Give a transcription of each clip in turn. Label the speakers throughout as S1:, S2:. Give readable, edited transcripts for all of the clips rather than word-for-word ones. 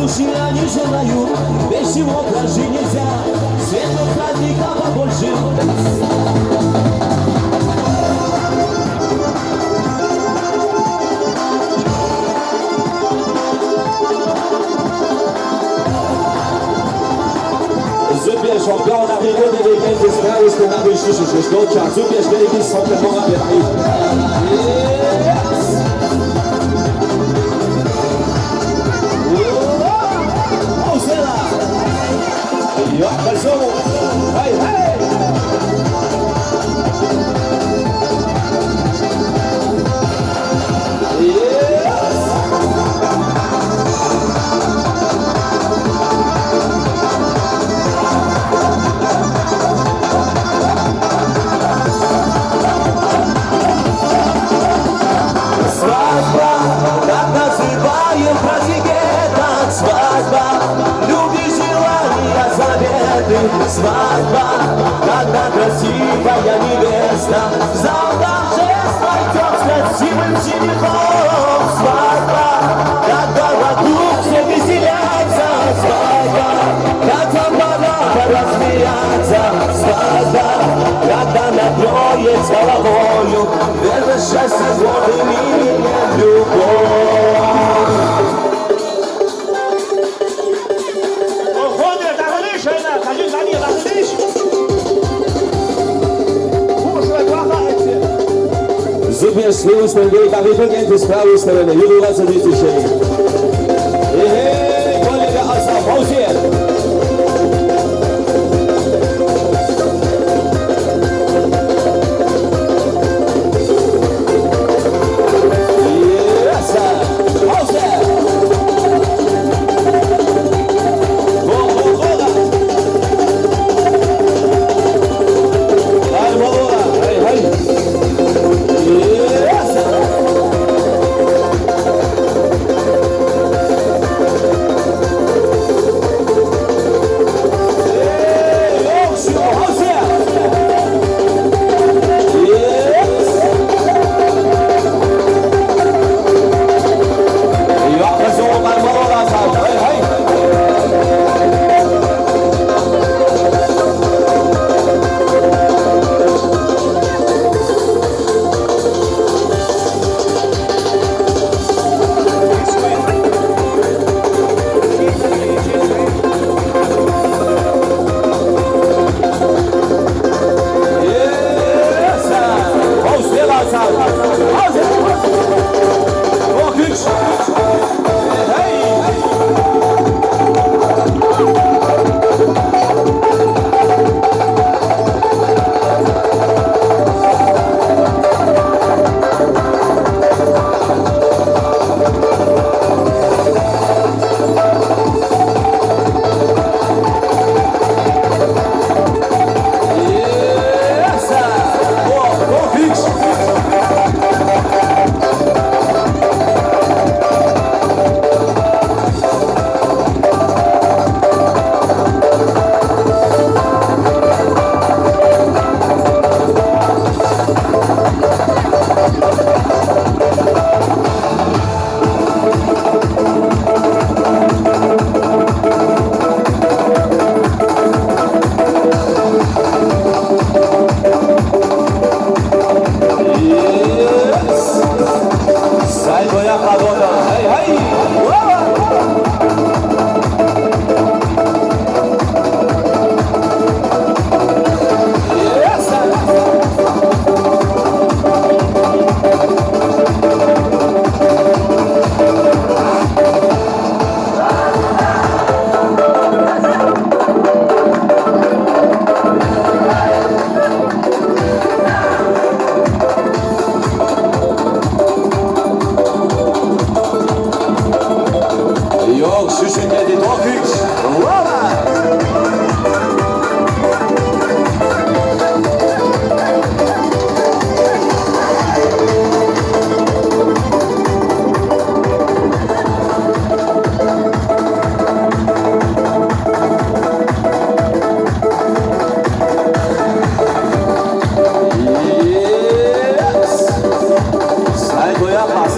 S1: мужчина не желаю, без чего прожить нельзя. Светлых праздников побольше. Суппер, champion d'Afrique des week-ends d'Espagne, est-ce qu'on a réussi ce chose d'autre? Supper, je vais l'équipe simplement à Paris. Oh, c'est là! Yo, attention! Hey, hey! Свадьба, когда красивая невеста в зал торжеств пойдет с красивым женихом. Свадьба, когда вокруг все веселятся. Свадьба, когда пора поразмеяться. Свадьба, когда накроет с головою верно счастье, годы, мир, любовь. Суппер, слилось на людей, там и пакеты с правой стороны, юбилаться 200 шеи. Эй, коллега, Аса, паузе!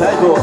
S1: Salgo,